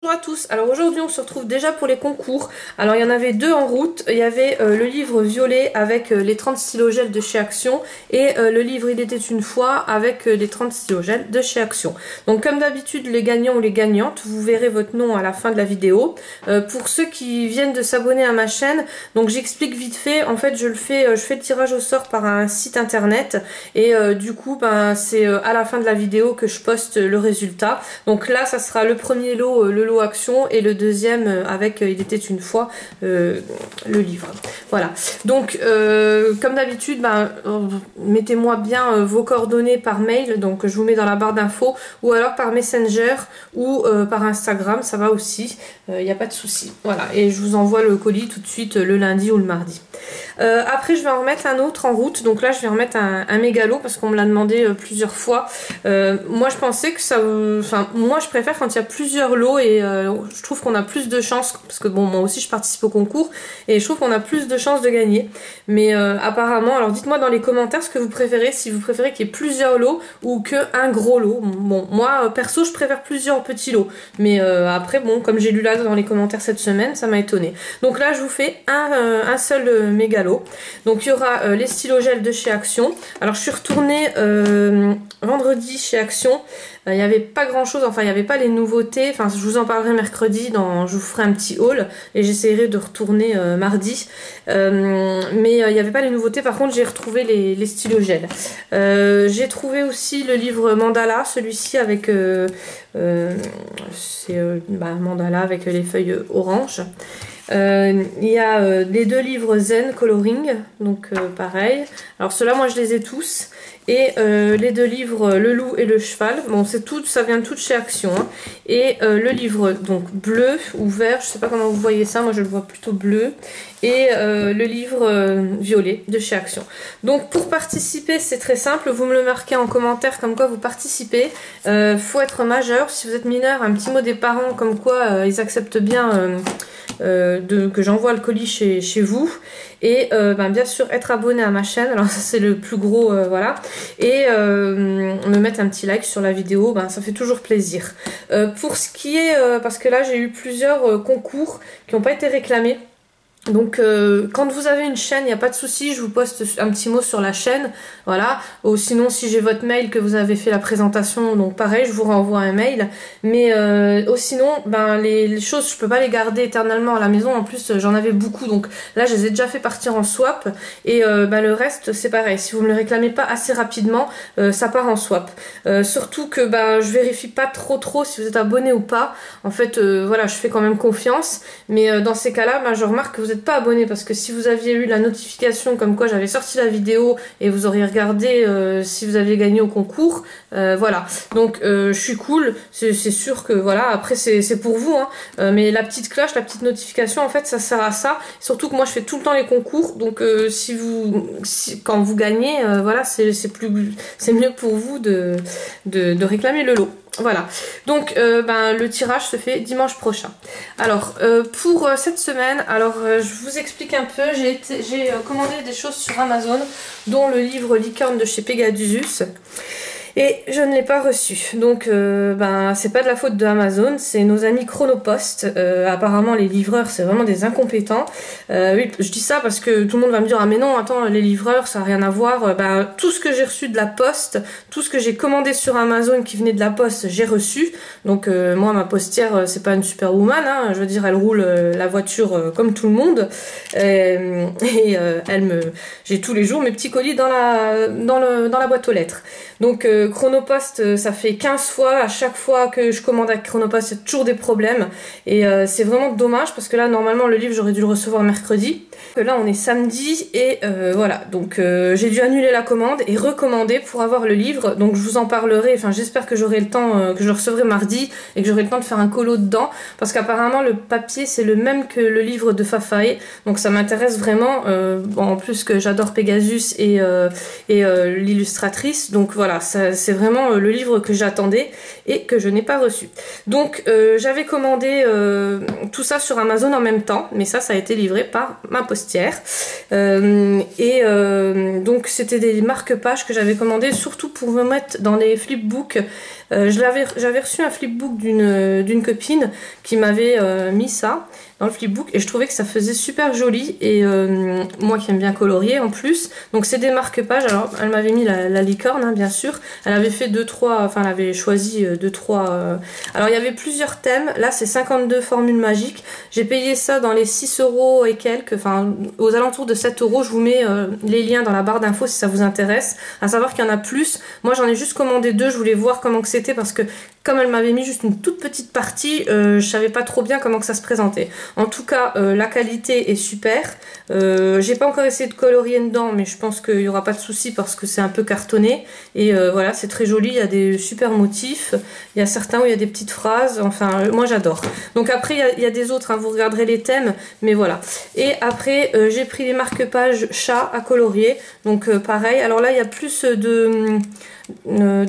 Bonjour à tous, alors aujourd'hui on se retrouve déjà pour les concours. Alors il y en avait deux en route, il y avait le livre violet avec les 30 stylogels de chez Action et le livre Il était une fois avec les 30 stylogels de chez Action. Donc comme d'habitude les gagnants ou les gagnantes, vous verrez votre nom à la fin de la vidéo. Pour ceux qui viennent de s'abonner à ma chaîne, donc j'explique vite fait, en fait je fais le tirage au sort par un site internet et du coup c'est à la fin de la vidéo que je poste le résultat. Donc là ça sera le premier lot, le lot Action, et le deuxième avec Il était une fois le livre. Voilà, donc comme d'habitude mettez-moi bien vos coordonnées par mail, donc je vous mets dans la barre d'infos, ou alors par Messenger ou par Instagram, ça va aussi, il n'y a pas de souci. Voilà, et je vous envoie le colis tout de suite le lundi ou le mardi. Après je vais en remettre un autre en route, donc là je vais remettre un mégalo parce qu'on me l'a demandé plusieurs fois. Moi je pensais que ça, moi je préfère quand il y a plusieurs lots et je trouve qu'on a plus de chances, parce que bon moi aussi je participe au concours et je trouve qu'on a plus de chances de gagner, mais apparemment, alors dites-moi dans les commentaires ce que vous préférez, si vous préférez qu'il y ait plusieurs lots ou qu'un gros lot. Bon moi perso je préfère plusieurs petits lots, mais après bon comme j'ai lu là dans les commentaires cette semaine ça m'a étonné. Donc là je vous fais un seul mégalo. Donc il y aura les stylogels de chez Action. Alors je suis retournée vendredi chez Action. Il n'y avait pas grand chose, enfin il n'y avait pas les nouveautés, enfin je vous en parlerai mercredi, je vous ferai un petit haul et j'essaierai de retourner mardi, mais il n'y avait pas les nouveautés. Par contre j'ai retrouvé les stylogels. J'ai trouvé aussi le livre Mandala, celui-ci avec Mandala avec les feuilles orange. Il y a les deux livres Zen Coloring, donc pareil. Alors ceux-là moi je les ai tous. Et les deux livres Le Loup et le Cheval, bon c'est tout, ça vient tout de chez Action, hein. Et le livre donc bleu ou vert, je sais pas comment vous voyez ça, moi je le vois plutôt bleu, et le livre violet de chez Action. Donc pour participer c'est très simple, vous me le marquez en commentaire comme quoi vous participez. Faut être majeur, si vous êtes mineur, un petit mot des parents comme quoi ils acceptent bien que j'envoie le colis chez vous, et bien sûr être abonné à ma chaîne, alors ça c'est le plus gros, voilà, et me mettre un petit like sur la vidéo, ça fait toujours plaisir. Pour ce qui est, parce que là j'ai eu plusieurs concours qui n'ont pas été réclamés. Donc quand vous avez une chaîne, il n'y a pas de souci, je vous poste un petit mot sur la chaîne, voilà. Ou sinon si j'ai votre mail que vous avez fait la présentation, donc pareil, je vous renvoie un mail. Mais sinon, les choses, je peux pas les garder éternellement à la maison. En plus, j'en avais beaucoup, donc là je les ai déjà fait partir en swap. Et le reste, c'est pareil. Si vous me le réclamez pas assez rapidement, ça part en swap. Surtout que je vérifie pas trop si vous êtes abonné ou pas. En fait, voilà, je fais quand même confiance. Mais dans ces cas-là, je remarque que vous n'êtes pas abonné, parce que si vous aviez eu la notification comme quoi j'avais sorti la vidéo et vous auriez regardé si vous aviez gagné au concours, voilà. Donc je suis cool, c'est sûr que voilà, après c'est pour vous, hein. Mais la petite cloche, la petite notification, en fait ça sert à ça. Surtout que moi je fais tout le temps les concours, donc quand vous gagnez, voilà, c'est mieux pour vous de réclamer le lot. Voilà, donc le tirage se fait dimanche prochain. Alors pour cette semaine, je vous explique un peu, j'ai commandé des choses sur Amazon, dont le livre Licorne de chez Pegasus. Et je ne l'ai pas reçu, donc c'est pas de la faute de Amazon, c'est nos amis Chronopost. Apparemment les livreurs c'est vraiment des incompétents. Oui, je dis ça parce que tout le monde va me dire ah mais non attends, les livreurs ça n'a rien à voir. Tout ce que j'ai reçu de la poste, tout ce que j'ai commandé sur Amazon qui venait de la poste, j'ai reçu. Donc moi ma postière c'est pas une superwoman, hein, je veux dire elle roule la voiture comme tout le monde, j'ai tous les jours mes petits colis dans la boîte aux lettres. Donc Chronopost, ça fait 15 fois, à chaque fois que je commande avec Chronopost, il y a toujours des problèmes. Et c'est vraiment dommage parce que là, normalement, le livre, j'aurais dû le recevoir mercredi. Là, on est samedi et voilà. Donc j'ai dû annuler la commande et recommander pour avoir le livre. Donc je vous en parlerai, enfin j'espère que j'aurai le temps, que je le recevrai mardi et que j'aurai le temps de faire un colo dedans. Parce qu'apparemment, le papier, c'est le même que le livre de Fafae. Donc ça m'intéresse vraiment. En plus que j'adore Pegasus et l'illustratrice. Donc voilà, ça c'est vraiment le livre que j'attendais et que je n'ai pas reçu. Donc j'avais commandé tout ça sur Amazon en même temps, mais ça a été livré par ma postière. Donc c'était des marque-pages que j'avais commandé surtout pour me mettre dans les flipbooks. J'avais reçu un flipbook d'une copine qui m'avait mis ça dans le flipbook et je trouvais que ça faisait super joli et moi qui aime bien colorier en plus, donc c'est des marque-pages. Alors elle m'avait mis la licorne hein, bien sûr, elle avait fait 2-3, enfin elle avait choisi 2-3 alors il y avait plusieurs thèmes, là c'est 52 formules magiques, j'ai payé ça dans les 6 € et quelques, enfin aux alentours de 7 €. Je vous mets les liens dans la barre d'infos si ça vous intéresse, à savoir qu'il y en a plus. Moi j'en ai juste commandé 2, je voulais voir comment que c'était parce que comme elle m'avait mis juste une toute petite partie, je savais pas trop bien comment que ça se présentait. En tout cas, la qualité est super. J'ai pas encore essayé de colorier dedans, mais je pense qu'il y aura pas de souci parce que c'est un peu cartonné. Et voilà, c'est très joli, il y a des super motifs. Il y a certains où il y a des petites phrases. Enfin, moi j'adore. Donc après, il y a des autres, hein, vous regarderez les thèmes, mais voilà. Et après, j'ai pris les marque-pages chat à colorier. Donc pareil, alors là, il y a plus de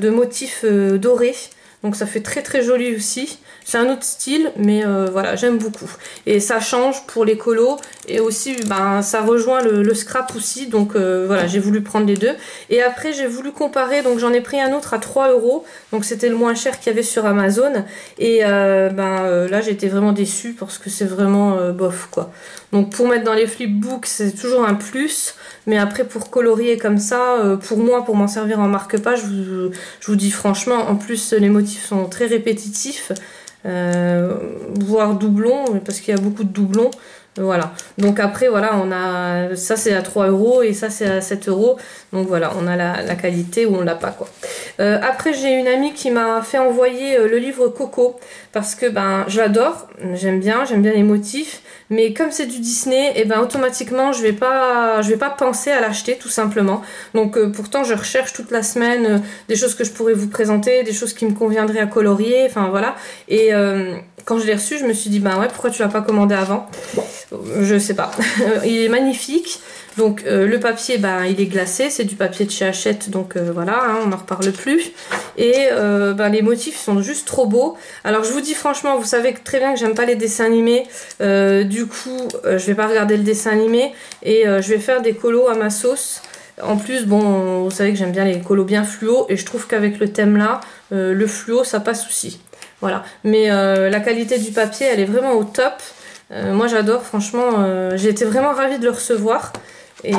motifs dorés. Donc ça fait très très joli aussi. C'est un autre style, mais voilà, j'aime beaucoup. Et ça change pour les colos. Et aussi, ben, ça rejoint le scrap aussi. Donc voilà, j'ai voulu prendre les deux. Et après, j'ai voulu comparer. Donc j'en ai pris un autre à 3 €. Donc c'était le moins cher qu'il y avait sur Amazon. Et là, j'étais vraiment déçue parce que c'est vraiment bof, quoi. Donc pour mettre dans les flipbooks, c'est toujours un plus. Mais après, pour colorier comme ça, pour moi, pour m'en servir en marque-page, je vous dis franchement, en plus, les motifs sont très répétitifs. Voire doublons, parce qu'il y a beaucoup de doublons. Voilà, donc après voilà, on a ça c'est à 3 € et ça c'est à 7 €. Donc voilà, on a la qualité ou on l'a pas quoi. Après j'ai une amie qui m'a fait envoyer le livre Coco parce que ben je l'adore, j'aime bien les motifs, mais comme c'est du Disney, et ben automatiquement je vais pas penser à l'acheter tout simplement. Donc pourtant je recherche toute la semaine des choses que je pourrais vous présenter, des choses qui me conviendraient à colorier, enfin voilà. Et quand je l'ai reçu, je me suis dit ben ouais, pourquoi tu l'as pas commandé avant? Je sais pas. Il est magnifique. Donc le papier, ben, il est glacé, c'est du papier de chez Hachette, donc voilà, hein, on n'en reparle plus. Et ben, les motifs sont juste trop beaux. Alors je vous dis franchement, vous savez très bien que j'aime pas les dessins animés. Du coup, je vais pas regarder le dessin animé et je vais faire des colos à ma sauce. En plus, bon, vous savez que j'aime bien les colos bien fluo et je trouve qu'avec le thème là, le fluo, ça passe aussi. Voilà. Mais la qualité du papier, elle est vraiment au top. Moi j'adore, franchement, j'ai été vraiment ravie de le recevoir et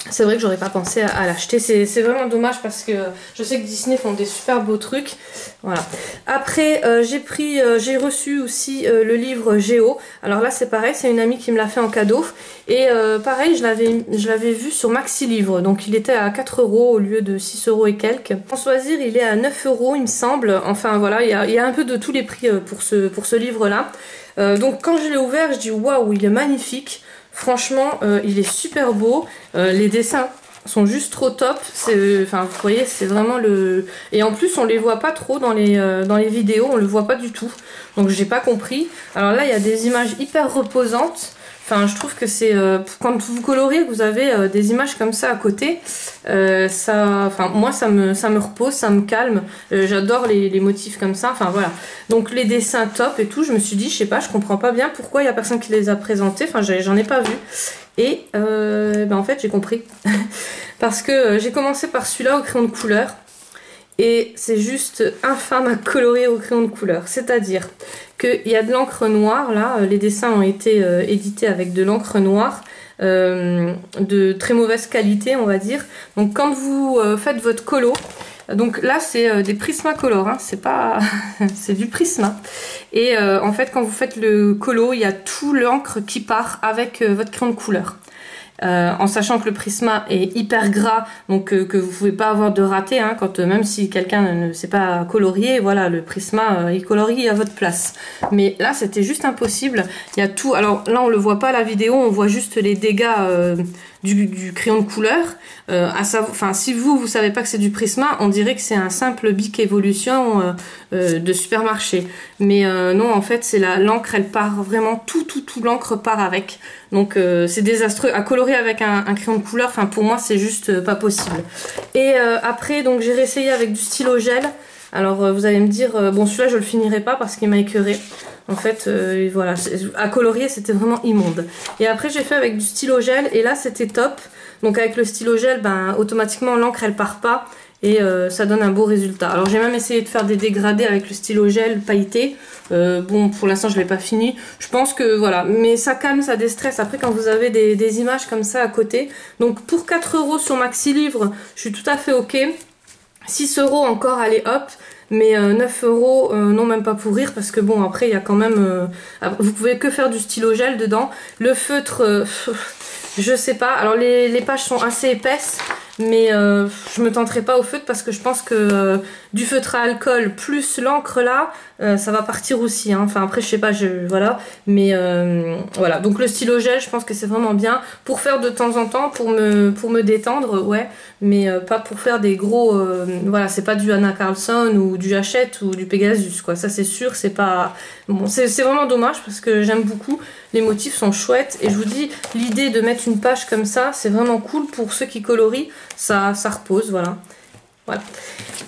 c'est vrai que j'aurais pas pensé à l'acheter, c'est vraiment dommage parce que je sais que Disney font des super beaux trucs. Voilà. Après j'ai reçu aussi le livre Géo. Alors là c'est pareil, c'est une amie qui me l'a fait en cadeau et pareil je l'avais vu sur Maxi Livre, donc il était à 4 € au lieu de 6 € et quelques. En choisir il est à 9 € il me semble, enfin voilà, il y a un peu de tous les prix pour ce livre là. Donc quand je l'ai ouvert, je dis waouh, il est magnifique. Franchement, il est super beau. Les dessins sont juste trop top. Enfin, vous voyez, c'est vraiment le. Et en plus, on les voit pas trop dans les vidéos. On le voit pas du tout. Donc j'ai pas compris. Alors là, il y a des images hyper reposantes. Enfin, je trouve que c'est quand vous coloriez, que vous avez des images comme ça à côté, enfin moi ça me repose, ça me calme. J'adore les motifs comme ça. Enfin voilà. Donc les dessins top et tout. Je me suis dit, je sais pas, je comprends pas bien pourquoi il y a personne qui les a présentés. Enfin, j'en ai pas vu. Et ben en fait j'ai compris parce que j'ai commencé par celui-là au crayon de couleur. Et c'est juste infâme à colorier au crayon de couleur. C'est-à-dire qu'il y a de l'encre noire, là, les dessins ont été édités avec de l'encre noire, de très mauvaise qualité, on va dire. Donc quand vous faites votre colo, donc là c'est des Prismacolor, hein, c'est pas c'est du Prisma. Et en fait quand vous faites le colo, il y a tout l'encre qui part avec votre crayon de couleur. En sachant que le Prisma est hyper gras, donc que vous pouvez pas avoir de raté, hein, quand même si quelqu'un ne sait pas colorier, voilà, le Prisma il colorie à votre place. Mais là c'était juste impossible. Il y a tout. Alors là on le voit pas la vidéo, on voit juste les dégâts du crayon de couleur. Enfin, si vous savez pas que c'est du Prisma, on dirait que c'est un simple Bic Evolution de supermarché. Mais non, en fait, c'est l'encre, elle part vraiment, tout l'encre part avec. Donc c'est désastreux. À colorer avec un crayon de couleur, enfin pour moi, c'est juste pas possible. Et après, donc j'ai réessayé avec du stylo gel. Alors vous allez me dire, bon celui-là je le finirai pas parce qu'il m'a écœuré. En fait, voilà, à colorier c'était vraiment immonde. Et après j'ai fait avec du stylo gel et là c'était top. Donc avec le stylo gel, ben, automatiquement l'encre elle part pas et ça donne un beau résultat. Alors j'ai même essayé de faire des dégradés avec le stylo gel pailleté. Bon pour l'instant je l'ai pas fini. Je pense que voilà, mais ça calme, ça déstresse après quand vous avez des images comme ça à côté. Donc pour 4 € sur Maxi Livre, je suis tout à fait ok. 6 € encore, allez hop, mais 9 €, non même pas pour rire, parce que bon après il y a quand même, vous pouvez que faire du stylo gel dedans. Le feutre, je sais pas, alors les pages sont assez épaisses, mais je me tenterai pas au feutre parce que je pense que du feutre à alcool plus l'encre là, ça va partir aussi, hein. Enfin après je sais pas, voilà, mais voilà, donc le stylo gel je pense que c'est vraiment bien pour faire de temps en temps, pour me détendre, ouais, mais pas pour faire des gros, voilà, c'est pas du Anna Carlson ou du Hachette ou du Pegasus quoi, ça c'est sûr, c'est pas, bon c'est vraiment dommage parce que j'aime beaucoup, les motifs sont chouettes et je vous dis, l'idée de mettre une page comme ça, c'est vraiment cool pour ceux qui colorient, ça repose, voilà. Voilà.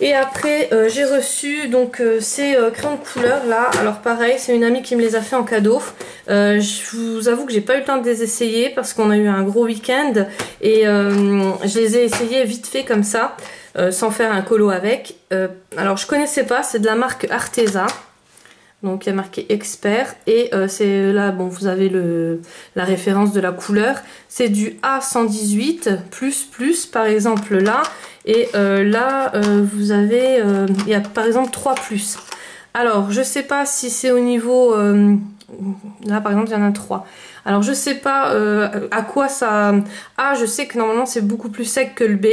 Et après j'ai reçu donc ces crayons de couleur là, alors pareil c'est une amie qui me les a fait en cadeau. Je vous avoue que j'ai pas eu le temps de les essayer parce qu'on a eu un gros week-end et je les ai essayés vite fait comme ça, sans faire un colo avec. Alors je connaissais pas, c'est de la marque Arteza. Donc il y a marqué expert et c'est là, bon vous avez la référence de la couleur, c'est du A118++, par exemple là, et là vous avez, il y a par exemple 3+. Alors je sais pas si c'est au niveau, là par exemple il y en a 3. Alors je sais pas à quoi ça, A je sais que normalement c'est beaucoup plus sec que le B.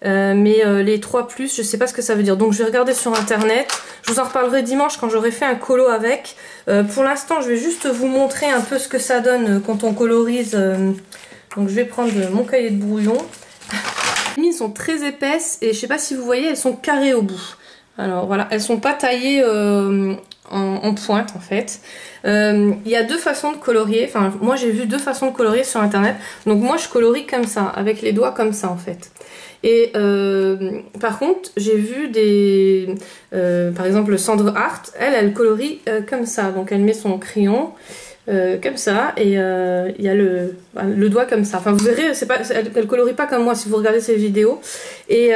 Mais les 3+, je sais pas ce que ça veut dire. Donc je vais regarder sur internet. Je vous en reparlerai dimanche quand j'aurai fait un colo avec. Pour l'instant, je vais juste vous montrer un peu ce que ça donne quand on colorise. Donc je vais prendre mon cahier de brouillon. Les mines sont très épaisses et je sais pas si vous voyez, elles sont carrées au bout. Alors voilà, elles sont pas taillées en pointe en fait. Il y a deux façons de colorier. Enfin, moi j'ai vu deux façons de colorier sur internet. Donc moi je colorie comme ça, avec les doigts comme ça en fait. Et par contre, j'ai vu par exemple Sandre Hart, elle colorie comme ça. Donc elle met son crayon comme ça et il y a le doigt comme ça. Enfin vous verrez, elle colorie pas comme moi si vous regardez ses vidéos. Et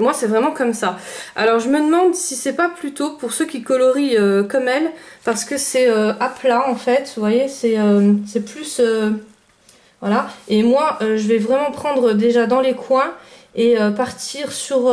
moi c'est vraiment comme ça. Alors je me demande si c'est pas plutôt pour ceux qui colorient comme elle, parce que c'est à plat en fait. Vous voyez, c'est plus voilà. Et moi je vais vraiment prendre déjà dans les coins et partir sur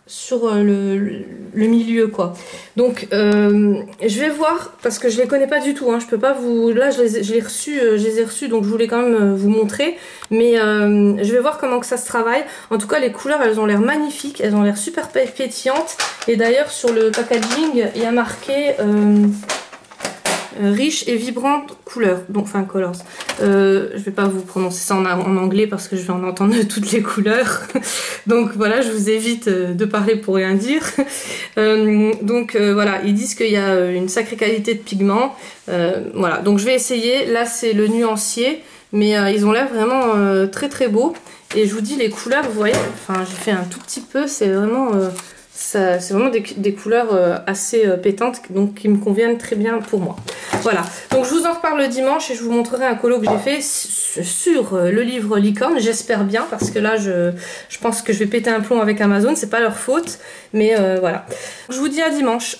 le milieu quoi. Donc je vais voir parce que je les connais pas du tout, hein. Je peux pas vous, là je les ai reçus donc je voulais quand même vous montrer, mais je vais voir comment que ça se travaille. En tout cas les couleurs elles ont l'air magnifiques, elles ont l'air super pétillantes et d'ailleurs sur le packaging il y a marqué riche et vibrante couleur, donc enfin colors. Je vais pas vous prononcer ça en anglais parce que je vais en entendre toutes les couleurs. Donc voilà, je vous évite de parler pour rien dire. Donc voilà, ils disent qu'il y a une sacrée qualité de pigment. Voilà, donc je vais essayer. Là c'est le nuancier, mais ils ont l'air vraiment très très beaux. Et je vous dis les couleurs, vous voyez, enfin j'ai fait un tout petit peu, c'est vraiment c'est vraiment des couleurs assez pétantes, donc qui me conviennent très bien pour moi. Voilà, donc je vous en reparle le dimanche et je vous montrerai un colo que j'ai fait sur le livre Licorne, j'espère bien, parce que là je pense que je vais péter un plomb avec Amazon, c'est pas leur faute, mais voilà. Je vous dis à dimanche.